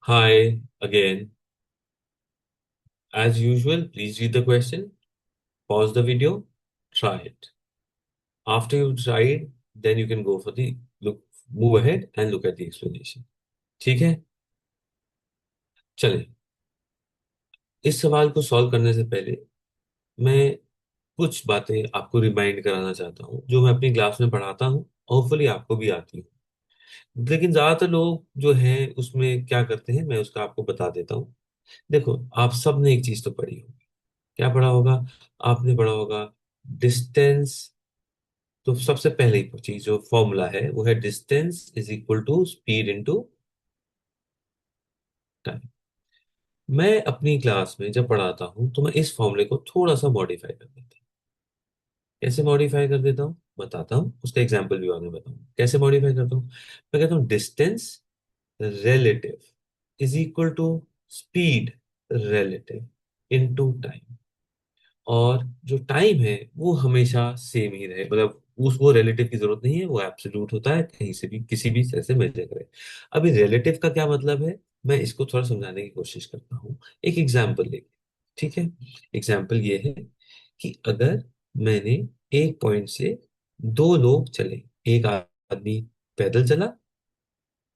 Hi again. As usual, please read the question, pause the video, try it. After you've tried, then you can go for the look, move ahead and look at the explanation. ठीक है? चलें। इस सवाल को solve करने से पहले मैं कुछ बातें आपको रिमाइंड कराना चाहता हूँ जो मैं अपनी क्लास में पढ़ाता हूँ। होपफुली आपको भी आती है। लेकिन ज्यादातर लोग जो हैं उसमें क्या करते हैं, मैं उसका आपको बता देता हूँ। देखो, आप सब ने एक चीज तो पढ़ी होगी। क्या पढ़ा होगा? आपने पढ़ा होगा डिस्टेंस। तो सबसे पहले ही चीज जो फॉर्मूला है वो है distance is equal to speed into time. मैं अपनी क्लास में जब पढ़ाता हूं तो मैं इस फॉर्मूले को थोड़ा सा मॉडिफाई कर देता हूँ। कैसे मॉडिफाई कर देता हूँ बताता हूँ, उसका एग्जांपल भी बाद में बताऊँ कैसे मॉडिफाई करता हूँ। मैं कहता हूँ distance relative is equal to speed relative into time. और जो टाइम है वो हमेशा सेम ही रहे, मतलब उसको रिलेटिव की जरूरत नहीं है, वो एब्सोल्यूट होता है, कहीं से भी किसी भी तरह से मेजर करे। अभी रिलेटिव का क्या मतलब है, मैं इसको थोड़ा समझाने की कोशिश करता हूँ एक एग्जाम्पल लेके। ठीक है? एग्जाम्पल ये है कि अगर मैंने एक पॉइंट से दो लोग चले, एक आदमी पैदल चला,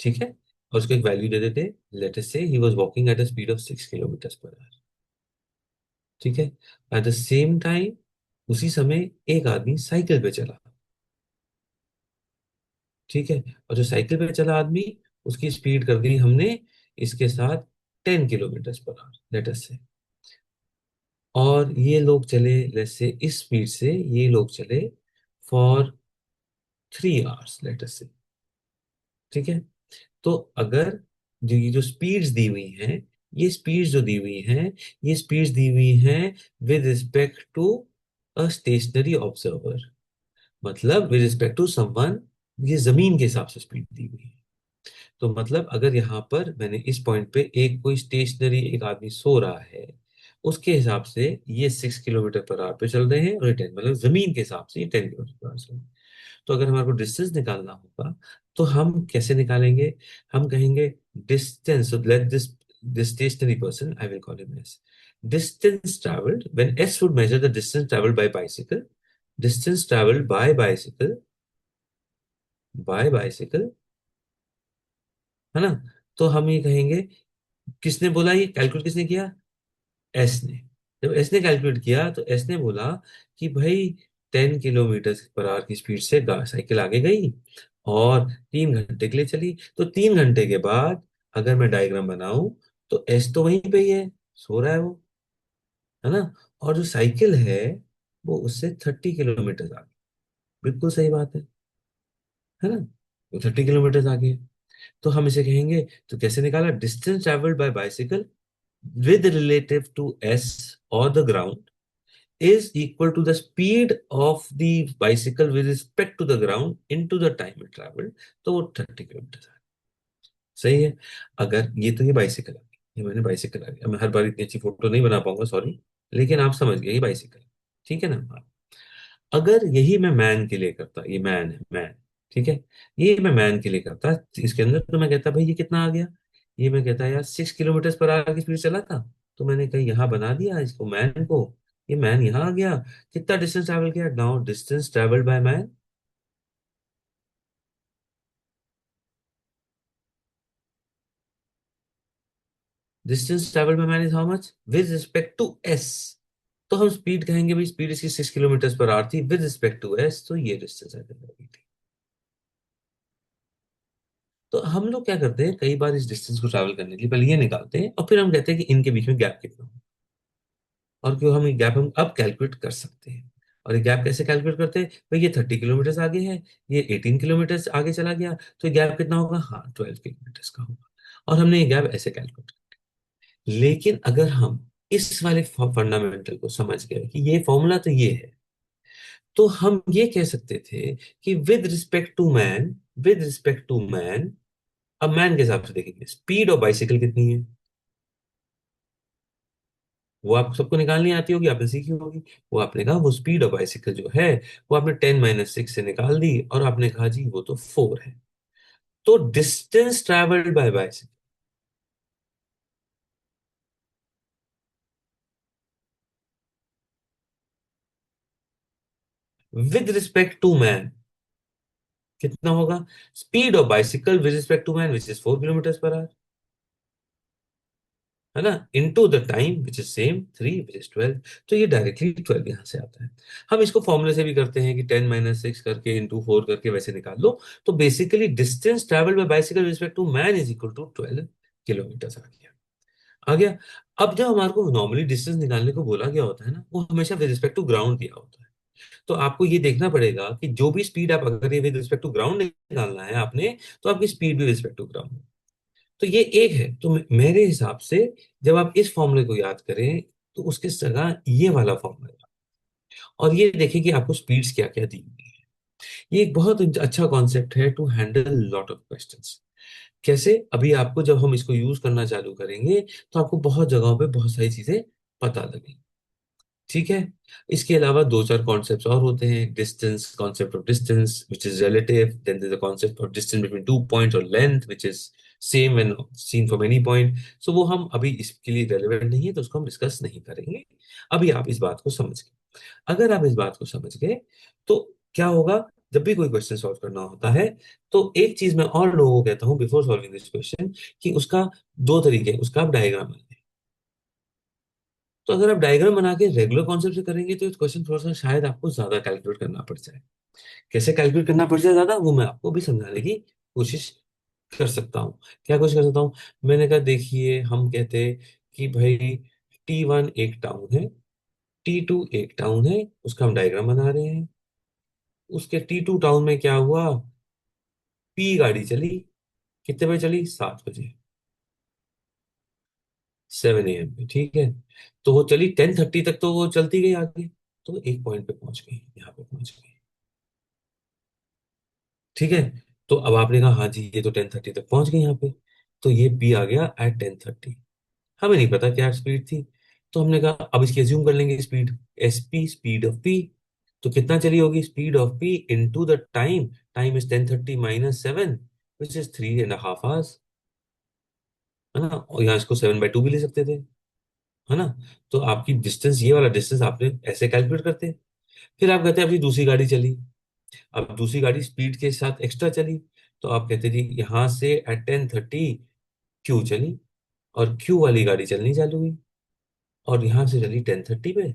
ठीक है, और उसको एक वैल्यू दे देते, लेट अस से he was walking at a speed of 6 kilometre per our. ठीक है? एट द सेम टाइम उसी समय एक आदमी साइकिल पे चला। ठीक है? और जो साइकिल पे चला आदमी, उसकी स्पीड कर दी हमने इसके साथ 10 kilometre per our, let us से। और ये लोग चले, लेट से इस स्पीड से ये लोग चले फॉर 3 आवर्स, लेट अस से। ठीक है? तो अगर जो ये जो स्पीड्स दी हुई हैं, ये स्पीड्स जो दी हुई हैं, ये स्पीड्स दी हुई हैं with respect to a stationary observer, मतलब विद रिस्पेक्ट टू समवन, ये जमीन के हिसाब से स्पीड दी हुई है। तो मतलब अगर यहाँ पर मैंने इस पॉइंट पे एक कोई स्टेशनरी एक आदमी सो रहा है, उसके हिसाब से ये 6 किलोमीटर पर आवर पे चल रहे हैं, और ये 10, मतलब जमीन के हिसाब से ये 10 किलोमीटर पर आवर चल रहे हैं। तो अगर हमारे को डिस्टेंस निकालना होगा तो हम कैसे निकालेंगे? हम कहेंगे distance, let this stationary person, I will call him S, distance traveled when s would measure the distance traveled by bicycle, distance traveled by bicycle, है ना? तो हम ये कहेंगे, किसने बोला, ये कैलकुलेट किसने किया? एस ने। जब एस ने कैलकुलेट किया तो एस ने बोला कि भाई 10 किलोमीटर पर आवर की स्पीड से साइकिल आगे गई और 3 घंटे के लिए चली। तो 3 घंटे के बाद अगर मैं डायग्राम बनाऊं तो एस तो वहीं पे ही है, सो रहा है वो, है ना? और जो साइकिल है वो उससे 30 किलोमीटर आगे। बिल्कुल सही बात है ना? वो 30 किलोमीटर आगे है। तो हम इसे कहेंगे, तो कैसे निकाला? Distance travelled by bicycle with relative to s or the ground is equal to the speed of the bicycle with respect to the ground into the time it traveled। तो वो 30 किलोमीटर है। सही है? अगर ये तो ये बाइसिकल आ गई, ये मैंने बाइसिकल आ गया, मैं हर बार इतनी अच्छी फोटो नहीं बना पाऊंगा, सॉरी, लेकिन आप समझ गए ये बाइसिकल। ठीक है ना? हाँ। अगर यही मैं मैन के लिए करता, ये मैन है, मैन, ठीक है, ये मैं मैन के लिए करता इसके अंदर, तो मैं कहता भाई ये कितना आ गया? ये मैं कहता यार 6 किलोमीटर पर आवर की स्पीड चला था, तो मैंने कहीं यहाँ बना दिया इसको, मैन को। ये मैन यहाँ आ गया, कितना डिस्टेंस ट्रैवल किया? Now distance travelled by man, distance travelled by man is how much with respect to S. तो हम स्पीड कहेंगे भाई स्पीड इसकी 6 किलोमीटर पर आवर थी विद रिस्पेक्ट टू एस, तो ये डिस्टेंस है। तो हम लोग क्या करते हैं, कई बार इस डिस्टेंस को ट्रैवल करने के लिए पहले ये निकालते हैं और फिर हम कहते हैं कि इनके बीच में गैप कितना हो, और क्यों हम ये गैप हम अब कैलकुलेट कर सकते हैं। और ये गैप कैसे कैलकुलेट करते हैं? भाई ये 30 किलोमीटर आगे है, ये 18 किलोमीटर आगे चला गया, तो ये गैप कितना होगा? हाँ, 12 किलोमीटर का होगा। और हमने ये गैप ऐसे कैलकुलेट किया। लेकिन अगर हम इस वाले फंडामेंटल को समझ गए कि ये फॉर्मूला तो ये है, तो हम ये कह सकते थे कि विद रिस्पेक्ट टू मैन, अब मैन के हिसाब से देखेंगे स्पीड ऑफ बाइसिकल कितनी है, वो आप सबको निकालनी आती होगी, आपने सीखी होगी। वो आपने कहा वो स्पीड ऑफ बाइसिकल जो है वो आपने 10 - 6 से निकाल दी, और आपने कहा जी वो तो 4 है। तो distance travelled by bicycle, with respect to man कितना होगा? Speed of bicycle with respect to man which is 4 kilometre per hour, है ना, into the time which is same 3 which is 12। तो ये डायरेक्टली 12 यहां से आता है। हम इसको फॉर्मूले से भी करते हैं कि 10 - 6 करके इंटू 4 करके वैसे निकाल लो। तो basically distance travel by bicycle respect to man is equal to 12 kilometre आ गया। आ गया। अब जब हमारे को नॉर्मली डिस्टेंस निकालने को बोला गया होता है ना, वो हमेशा विद रिस्पेक्ट टू ग्राउंड दिया होता है। तो आपको ये देखना पड़ेगा कि जो भी स्पीड आप, अगर ये विद रिस्पेक्ट टू ग्राउंड निकालना है आपने, तो आपकी स्पीड भी विद रिस्पेक्ट टू ग्राउंड। तो ये एक है। तो मेरे हिसाब से जब आप इस फॉर्मूले को याद करें तो उसके जगह ये वाला फॉर्मूला, और ये देखें कि आपको स्पीड्स क्या क्या दी हुई है। ये एक बहुत अच्छा कॉन्सेप्ट है to handle lot of questions. कैसे? अभी आपको जब हम इसको यूज करना चालू करेंगे तो आपको बहुत जगहों पे बहुत सारी चीजें पता लगेंगी। ठीक है। इसके अलावा दो चार कॉन्सेप्ट्स और होते हैं। Distance, concept of distance which is relative, then there is a concept of distance between 2 points और length which is same when seen from any point. So वो हम अभी इसके लिए रेलेवेंट नहीं है, तो उसको हम डिस्कस नहीं करेंगे। अभी आप इस बात को समझ गए। अगर आप इस बात को समझ गए तो क्या होगा? जब भी कोई क्वेश्चन सॉल्व करना होता है तो एक चीज मैं और लोगों को कहता हूँ बिफोर सॉल्विंग दिस क्वेश्चन, कि उसका दो तरीके, उसका आप डायग्राम बनाएं। तो अगर आप डायग्राम बना के रेगुलर कॉन्सेप्ट से करेंगे तो इस क्वेश्चन थोड़ा सा शायद आपको ज्यादा कैलकुलेट करना पड़ जाए। कैसे कैलकुलेट करना पड़ जाए ज्यादा, वो मैं आपको भी समझाने की कोशिश कर सकता हूँ। क्या कोशिश कर सकता हूँ? मैंने कहा देखिए, हम कहते हैं कि भाई T1 एक टाउन है, T2 एक टाउन है, उसका हम डायग्राम बना रहे हैं। उसके T2 टाउन में क्या हुआ? P गाड़ी चली। कितने बजे चली? 7 बजे, 7 AM पे। ठीक है। तो वो चली 10:30 तक, तो वो चलती गई आगे। तो एक पॉइंट पे पहुंच गई, यहाँ पे पहुंच गई। ठीक है। तो अब आपने कहा हाँ जी, ये तो 10:30 तक पहुंच गई यहाँ पे। तो ये पी आ गया एट 10:30। हमें नहीं पता क्या स्पीड थी। तो हमने कहा अब इसकी एज्यूम कर लेंगे speed, S P, speed of P. तो कितना चली होगी speed of P into the time? Time is 10:30 - 7 which is 3.5 hours, है ना। और यहाँ इसको 7/2 भी ले सकते थे, है ना। तो आपकी डिस्टेंस, ये वाला डिस्टेंस आपने ऐसे कैलकुलेट करते। फिर आप कहते हैं अभी दूसरी गाड़ी चली। अब दूसरी गाड़ी स्पीड के साथ एक्स्ट्रा चली। तो आप कहते जी यहां से एट 10:30 क्यू चली, और क्यू वाली गाड़ी चलनी चालू हुई, और यहां से चली 10:30 पे,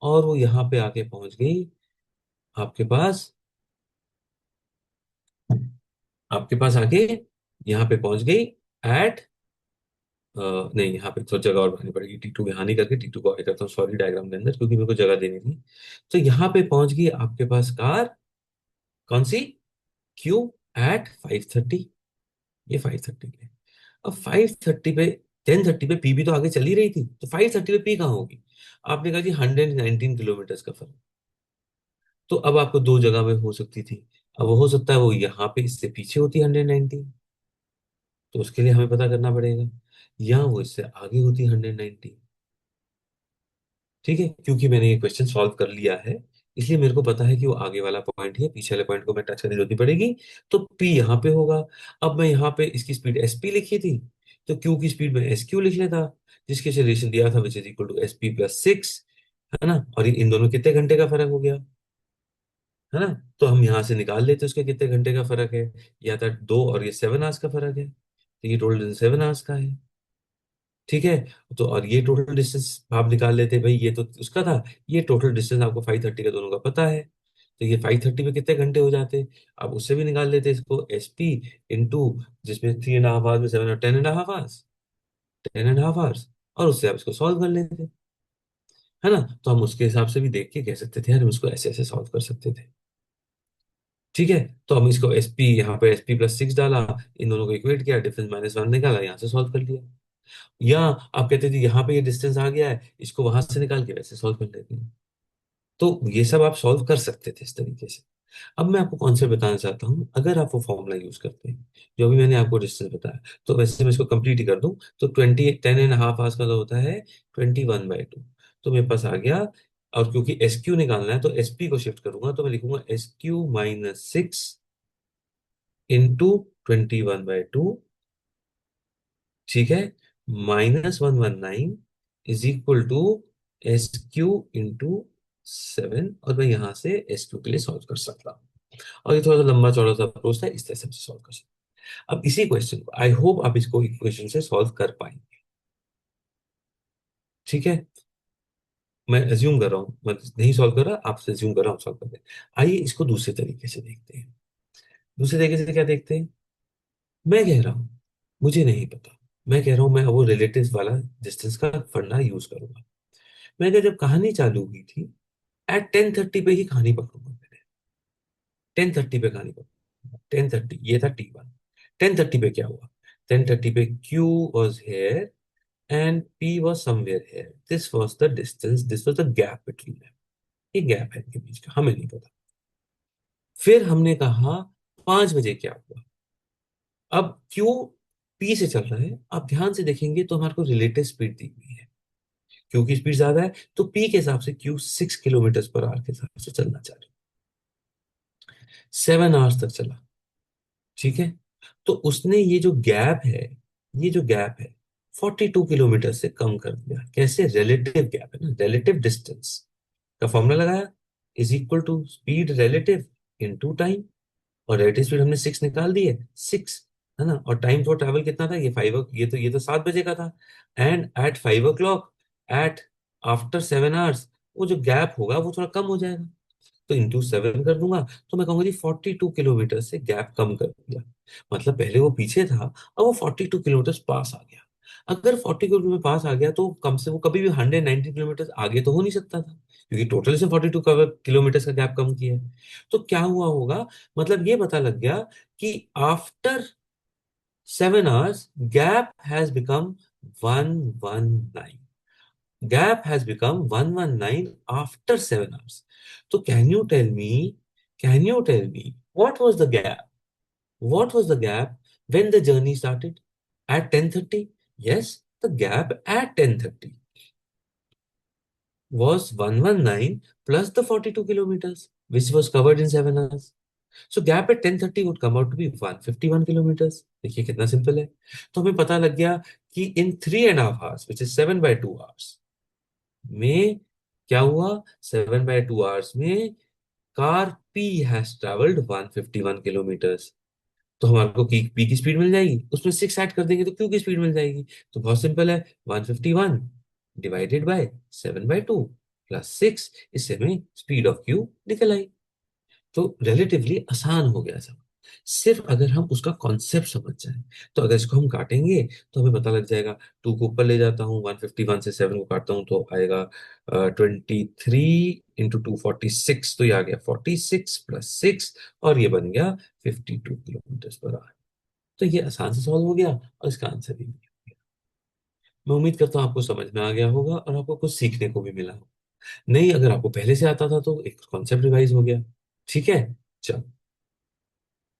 और वो यहाँ पे आके पहुंच गई आपके पास। आपके पास आके यहाँ पे पहुंच गई एट, नहीं, यहाँ पे तो जगह और बनानी पड़ेगी। T2 यहाँ नहीं करके T2 को आगे करता हूँ, सॉरी, डायग्राम के अंदर, क्योंकि मेरे को जगह देनी थी। तो यहाँ पे पहुंच गई आपके पास कार, कौन सी? Q, eight 5:30। ये 5:30 पे। अब 5:30 पे, 10:30 पे पी भी तो आगे चली रही थी, तो 5:30 पे पी कहाँ होगी? आपने कहा जी 119 किलोमीटर का फर्क। तो अब आपको दो जगह में हो सकती थी। अब वो हो सकता है वो यहाँ पे इससे पीछे होती 119, तो उसके लिए हमें पता करना पड़ेगा। या वो इससे आगे होती 190। ठीक है, क्योंकि मैंने ये क्वेश्चन सॉल्व कर लिया है, इसलिए मेरे को पता है कि वो आगे वाला पॉइंट है, पीछे वाले पॉइंट को मैं टच करने की जरूरत नहीं पड़ेगी। तो पी यहाँ पे होगा। अब मैं यहाँ पे इसकी स्पीड एस पी लिखी थी, तो क्यू की स्पीड में एस क्यू लिख लेता, जिसके से रिलेशन दिया था which is equal to SP + 6, है ना। और इन दोनों कितने घंटे का फर्क हो गया, है ना। तो हम यहाँ से निकाल लेते उसके कितने घंटे का फर्क है। या था 2 और ये 7 आवर्स का फर्क है, तो ये टोटल 7 आवर्स का है। ठीक है। तो और ये टोटल डिस्टेंस आप निकाल लेते भाई, ये तो उसका था। ये टोटल डिस्टेंस आपको 5:30 का दोनों का पता है, तो ये 5:30 में कितने घंटे हो जाते? आप उससे भी निकाल लेते इसको, SP इंटू, जिसमें 3.5 आवर्स में 7 और 10.5 आवर्स, 10.5 आवर्स, और उससे आप इसको सॉल्व कर लेते, है ना। तो हम उसके हिसाब से भी देख के कह सकते थे यार हम इसको ऐसे ऐसे सॉल्व कर सकते थे। ठीक है। तो हम इसको SP, यहाँ पे SP + 6 डाला, इन दोनों को इक्वेट किया, डिफरेंस -1 निकाला, यहाँ से सॉल्व कर लिया। या आप कहते थे यहाँ पे ये डिस्टेंस आ गया है, इसको वहां से निकाल के वैसे सॉल्व कर लेते हैं। तो ये सब आप सॉल्व कर सकते थे इस तरीके से। अब मैं आपको कॉन्सेप्ट बताना चाहता हूँ। अगर आप वो फॉर्मूला यूज करते हैं जो अभी मैंने आपको डिस्टेंस बताया, तो वैसे मैं इसको कंप्लीट ही कर दूं, तो 10.5 आवर्स का जो होता है 21/2। तो मेरे पास आ गया। और क्योंकि SQ निकालना है तो SP को शिफ्ट करूंगा, तो मैं लिखूंगा SQ - 6 इंटू 21/2। ठीक है। -119 is equal to SQ into 7, और मैं यहाँ से एस क्यू के लिए सॉल्व कर सकता हूँ। और ये थोड़ा सा लंबा चौड़ा सा अप्रोच था, इस तरह से हम सॉल्व कर सकते हैं। अब इसी क्वेश्चन को आई होप आप इसको इक्वेशन से सॉल्व कर पाएंगे। ठीक है, मैं अज्यूम कर रहा हूँ, मैं नहीं सॉल्व कर रहा, आपसे अज्यूम कर रहा हूँ सॉल्व कर दे। आइए इसको दूसरे तरीके से देखते हैं। दूसरे तरीके से क्या देखते हैं? मैं कह रहा हूँ मुझे नहीं पता, मैं कह रहा हूँ मैं वो रिलेटिव वाला डिस्टेंस का फंडा यूज करूंगा। मैंने जब कहानी चालू हुई थी, एट 10:30 पे ही कहानी पकड़ूंगा मैंने। 10:30 पे कहानी पकड़ूंगा, 10:30 ये था T1। 10:30 पे क्या हुआ? 10:30 पे Q was here and P was somewhere here, this was the distance, this was the gap between them. ये गैप है इनके बीच का, हमें नहीं पता। फिर हमने कहा 5 बजे क्या हुआ? अब Q P से चल रहा है, आप ध्यान से देखेंगे तो हमारे को रिलेटिव स्पीड दी हुई है। क्यू की स्पीड ज्यादा है तो पी के हिसाब से क्यू 6 किलोमीटर पर आवर के हिसाब से चलना चाह रही है। 7 आवर्स तक चला। ठीक है, तो उसने ये जो गैप है, ये जो गैप है 42 किलोमीटर से कम कर दिया। कैसे? रिलेटिव गैप है ना, रिलेटिव डिस्टेंस का फॉर्मूला लगाया, is equal to speed relative into time. और रिलेटिव स्पीड हमने 6 निकाल दी है, 6, है ना। और टाइम फॉर ट्रैवल कितना था? ये 5, ये तो 7 बजे का था। And at 5 o'clock, at after 7 hours, वो जो गैप होगा वो थोड़ा कम हो जाएगा, तो इंटू 7 कर दूंगा। तो मैं कहूंगा जी 42 किलोमीटर से गैप कम कर दिया। मतलब पहले वो पीछे था, अब वो 42 किलोमीटर पास आ गया। अगर 40 किलोमीटर पास आ गया तो कम से वो कभी भी 190 किलोमीटर आगे तो हो नहीं सकता था, क्योंकि टोटल से 42 किलोमीटर का गैप कम किया है। तो क्या हुआ होगा? मतलब ये पता लग गया कि after 7 hours gap has become 119। gap has become 119 after 7 hours. So can you tell me what was the gap? What was the gap when the journey started? At 10:30? Yes, the gap at 10:30 was 119 plus the 42 kilometers, which was covered in 7 hours. So gap at 10:30 would come out to be 151 kilometers. देखिए कितना simple है। तो हमें पता लग गया कि इन 3.5 hours, which is 7/2 hours, में क्या हुआ? 7/2 hours में car P has travelled 151 kilometres. तो हमारे को पी की स्पीड मिल जाएगी, उसमें 6 ऐड कर देंगे तो क्यू की स्पीड मिल जाएगी। तो बहुत सिंपल है, 151 डिवाइडेड बाय 7/2 प्लस 6, इससे हमें स्पीड ऑफ क्यू निकल आई। तो रिलेटिवली आसान हो गया सब, सिर्फ अगर हम उसका कॉन्सेप्ट समझ जाएं। तो अगर इसको हम काटेंगे तो हमें पता लग जाएगा। 2 को ऊपर ले जाता हूँ, 151 से 7 को काटता हूँ तो आएगा 23 × 2 46, तो ये आ गया 46 प्लस 6, और ये बन गया 52 किलोमीटर पर आवर। तो ये आसान से सॉल्व हो गया और इसका आंसर भी मिल गया। मैं उम्मीद करता हूँ आपको समझ में आ गया होगा और आपको कुछ सीखने को भी मिला होगा। नहीं, अगर आपको पहले से आता था तो एक कॉन्सेप्ट रिवाइज हो गया। ठीक है, चलो।